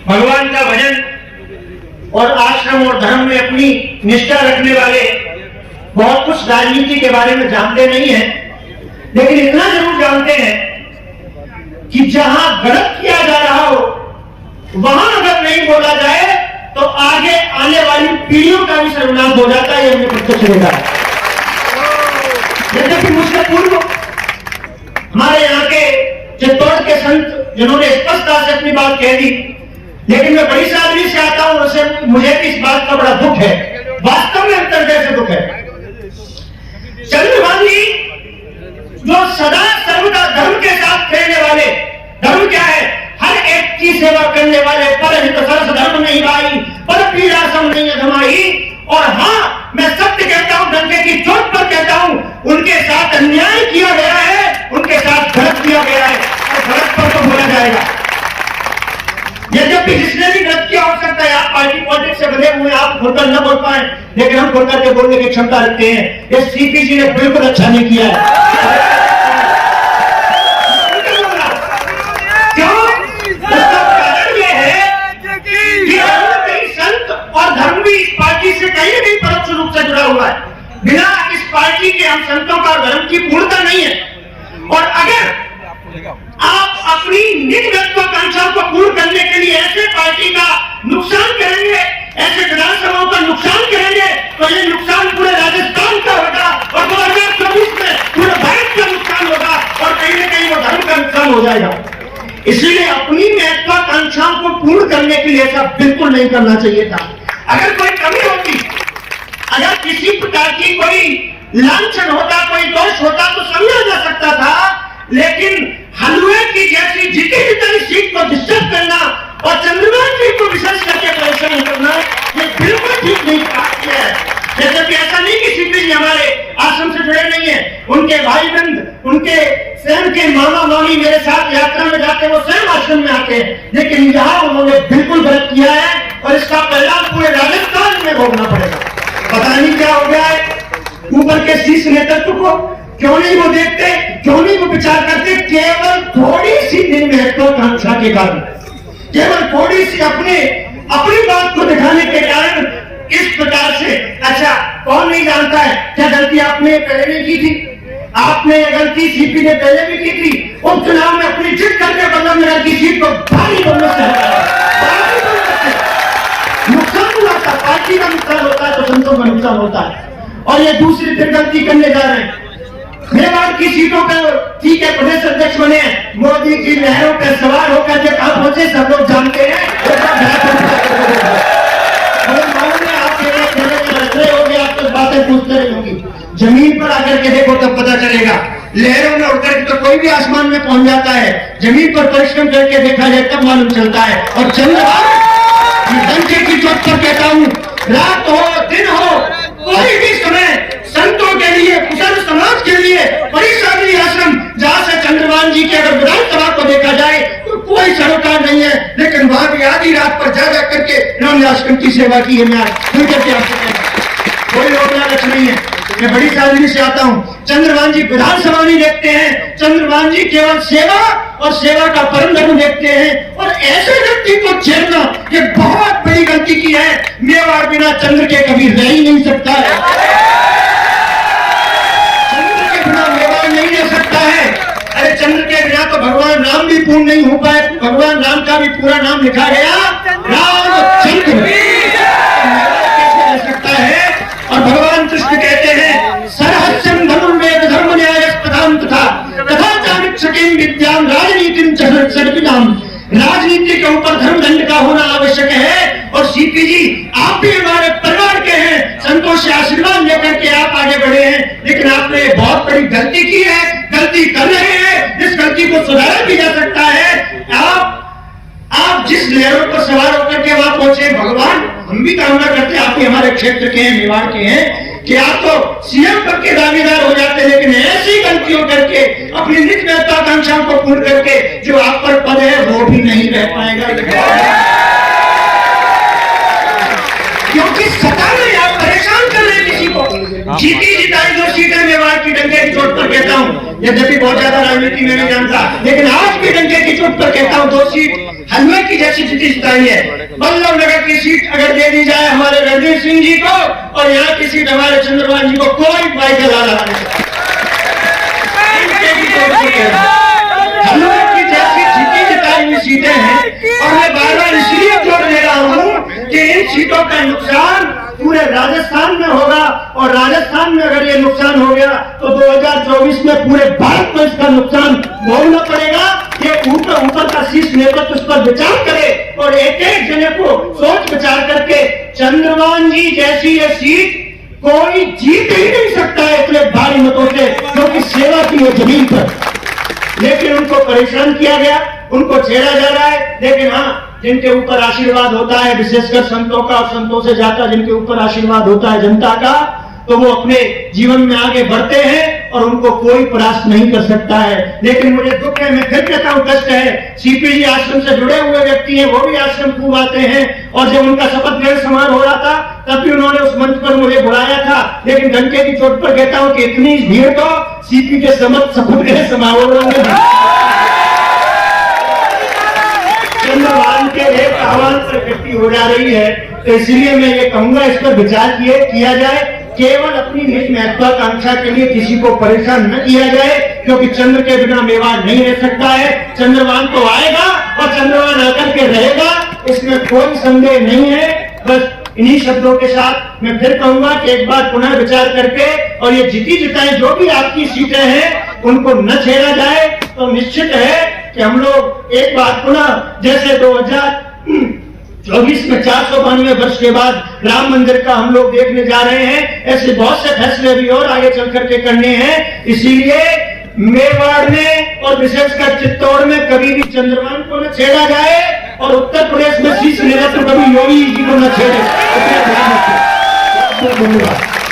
भगवान का भजन और आश्रम और धर्म में अपनी निष्ठा रखने वाले बहुत कुछ राजनीति के बारे में जानते नहीं हैं, लेकिन इतना जरूर जानते हैं कि जहां गलत किया जा रहा हो वहां अगर नहीं बोला जाए तो आगे आने वाली पीढ़ियों का भी सर्वनाश हो जाता है। हमें प्रत्यक्ष देखा है। जैसे कि मुझसे पूर्व हमारे यहाँ के चित्तौड़ के संत जिन्होंने स्पष्टता से अपनी बात कह दी, लेकिन मैं बड़ी सादगी से आता हूं, उसे मुझे भी इस बात का बड़ा दुख है, वास्तव में अंतर्गत से दुख है। चंद्रभान जी जो सदा सर्वदा धर्म के साथ खेलने वाले, धर्म क्या है? हर एक की सेवा करने वाले, पर हित सरस धर्म नहीं भाई, पर पीड़ा सम नहीं अधमाई। और हाँ, मैं सत्य कहता हूं, डंके की चोट पर कहता हूं, उनके साथ अन्याय किया गया है, उनके साथ गलत किया गया है, और गलत पर तो बोला जाएगा। यद्यपि जिसने भी गलत किया हो सकता है, आप पार्टी पॉलिटिक्स से बने हुए, आप खुलकर न बोल पाए, लेकिन हम खुलकर के बोलने की क्षमता रखते हैं। ये सीपी जी ने बिल्कुल अच्छा नहीं किया है। से कहीं भी परोक्ष रूप से जुड़ा हुआ है। बिना इस पार्टी के हम संतों का धर्म की पूर्णता नहीं है। और अगर आप अपनी निज महत्वाकांक्षाओं को पूर्ण करने के लिए ऐसे पार्टी का नुकसान करेंगे, ऐसे विधानसभाओं का नुकसान करेंगे, तो ये नुकसान पूरे राजस्थान का होगा और 2024 में पूरे भारत का नुकसान होगा और कहीं न कहीं वो धर्म का नुकसान हो जाएगा। इसलिए अपनी महत्वाकांक्षाओं को पूर्ण करने के लिए ऐसा बिल्कुल नहीं करना चाहिए था। अगर कोई कमी होती, अगर किसी प्रकार की कोई लांछन होता, कोई दोष होता तो समझा जा सकता था, लेकिन हलवे की जैसी जीती जितनी सीट को डिस्टर्ब करना और चंद्रबान जी को विशेष करके परेशान करना, ये बिल्कुल ठीक नहीं किया है। जैसे कि ऐसा नहीं कि सीपी जी हमारे आश्रम से जुड़े नहीं है, उनके भाई बंद, उनके स्वयं के मामा मामी मेरे साथ यात्रा में जाते, वो स्वयं आश्रम में आते हैं, लेकिन यहाँ उन्होंने बिल्कुल गलत किया है और इसका परिणाम पूरे राजस्थान में भोगना पड़ेगा। पता नहीं क्या हो गया है ऊपर के शीर्ष नेतृत्व को, क्यों नहीं वो देखते, क्यों नहीं वो विचार करते? केवल थोड़ी सी महत्वाकांक्षा के कारण, केवल थोड़ी सी अपनी बात को दिखाने के कारण इस प्रकार से। अच्छा, कौन नहीं जानता है क्या गलती आपने पहले नहीं की थी? आपने गलती सीपी ने पहले भी की थी। उपचुनाव में अपनी जिद करके बदला में की सीट को भारी बहुमत से नुकसान हुआ था। पार्टी का नुकसान होता है तो संतों का नुकसान होता है, और ये दूसरी फिर गलती करने जा रहे हैं। मेवाड़ की सीटों पर ठीक है, प्रदेश अध्यक्ष बने, मोदी की लहरों पर सवार होकर के कहां पहुंचे सब लोग जानते हैं। आप तो बातें पूछते रही होंगी, जमीन पर आकर के देखो तब पता चलेगा। लहरों में उड़कर तो कोई भी आसमान में पहुंच जाता है, जमीन पर परिश्रम करके देखा जाए तब मालूम चलता है। और चंद्रभान डंके की चोट पर कहता हूं, रात हो दिन हो, कोई भी समय संतों के लिए, कुशल समाज के लिए परिश्रमी आश्रम, जहां से चंद्रभान जी के अगर विधानसभा को देखा जाए तो कोई सरोकार नहीं है, लेकिन वहां भी आधी रात पर जा करके इन्होंने आश्रम की सेवा की है। मैं खुल करके आपसे कहता हूं, कोई लोग लालच नहीं है। मैं बड़ी सादगी से आता हूं। चंद्रभान जी विधानसभा नहीं देखते हैं, चंद्रभान जी केवल सेवा और सेवा का परम धर्म देखते हैं। और ऐसे व्यक्ति को छेड़ना ये बहुत बड़ी गलती की है। मेवाड़ बिना चंद्र के कभी रह ही नहीं सकता है, चंद्र के बिना मेवाड़ नहीं रह सकता है। अरे चंद्र के बिना तो भगवान राम भी पूर्ण नहीं हो पाए। भगवान राम का भी पूरा नाम लिखा गया रामचंद्र, कैसे रह सकता है? और भगवान कृष्ण कहते हैं, सरहस्यम धनुर्वेद धर्म न्याय प्रधान तथा चाणक्यम विद्याम राजनीतिम सर्विनाम। राजनीति के ऊपर धर्म दंड का होना आवश्यक है। और सीपी जी, आप भी हमारे परिवार के हैं, संतों से आशीर्वाद लेकर के आप आगे बढ़े हैं, लेकिन आपने बहुत बड़ी गलती की है, गलती कर रहे हैं, जिस गलती को सुधारा भी जा सकता है। आप जिस लहरों पर सवार होकर के वहां पहुंचे, भगवान हम भी कामना करते हैं, आप भी हमारे क्षेत्र के हैं, मेवाड़ के हैं, कि आप तो सीएम पद के दावेदार हो जाते, लेकिन ऐसी गलतियों करके अपनी निज महत्वाकांक्षाओं को पूर्ण करके जो आप पर पद है वो भी नहीं रह पाएगा। क्योंकि सता में आप परेशान कर रहे हैं किसी को, जीती जिताई जो सीटें मेवाड़ की डंके की चोट पर कहता हूँ, यद्यपि बहुत ज्यादा राजनीति में नहीं जानता, लेकिन आज भी डंके की चोट पर कहता हूँ 2 सीट हलवे की जैसी जीती जिताई है। बल्लभ नगर की सीट अगर दे दी जाए हमारे रणधीर सिंह जी को और यहाँ की सीट हमारे चंद्रभान जी को, कोई बाई चला रहा नहीं। हलवे की जैसी जीती जिताई हुई सीटें हैं और मैं बार बार इसलिए जोड़ दे रहा हूँ कि इन सीटों का नुकसान पूरे राजस्थान में होगा और राजस्थान में अगर ये नुकसान हो गया तो 2024 में पूरे भारत में इसका नुकसान भोगना पड़ेगा। ये ऊपर का शीर्ष नेतृत्व उस पर विचार करे और एक एक जने को सोच विचार करके चंद्रभान जी जैसी ये सीट कोई जीत ही नहीं सकता है इतने भारी मतों से, क्योंकि सेवा की है जमीन पर। लेकिन उनको परेशान किया गया, उनको छेड़ा जा रहा है। लेकिन हाँ, जिनके ऊपर आशीर्वाद होता है विशेषकर संतों का और संतों से ज्यादा जिनके ऊपर आशीर्वाद होता है जनता का, तो वो अपने जीवन में आगे बढ़ते हैं और उनको कोई परास्त नहीं कर सकता है। लेकिन मुझे दुख है, मैं फिर कहता हूं कष्ट है, सीपीजी आश्रम से जुड़े हुए व्यक्ति हैं, वो भी आश्रम खूब आते हैं और जब उनका शपथ ग्रहण समारोह हो रहा था तब भी उन्होंने उस मंच पर मुझे बुलाया था। लेकिन डंके की चोट पर कहता हूं कि इतनी भीड़ तो सीपी के शपथ ग्रहण समारोह में चंद्रभान के एक आह्वान पर इकट्ठी हो जा रही है। तो इसलिए मैं ये कहूंगा इस पर विचार किया जाए, केवल अपनी निज महत्वाकांक्षा के लिए किसी को परेशान न किया जाए, क्योंकि चंद्र के बिना मेवाड़ नहीं रह सकता है। चंद्रभान तो आएगा और चंद्रभान आकर के रहेगा, इसमें कोई संदेह नहीं है। बस इन्हीं शब्दों के साथ मैं फिर कहूंगा कि एक बार पुनः विचार करके और ये जीती जिताई जो भी आपकी सीटें हैं उनको न छेड़ा जाए तो निश्चित है कि हम लोग एक बार पुनः जैसे 2024 में 492 वर्ष के बाद राम मंदिर का हम लोग देखने जा रहे हैं, ऐसे बहुत से फैसले भी और आगे चल करके करने हैं। इसीलिए मेवाड़ में और विशेषकर चित्तौड़ में कभी भी चंद्रभान को न छेड़ा जाए और उत्तर प्रदेश में शीर्ष नेतृत्व कभी योगी जी को न छेड़े। धन्यवाद।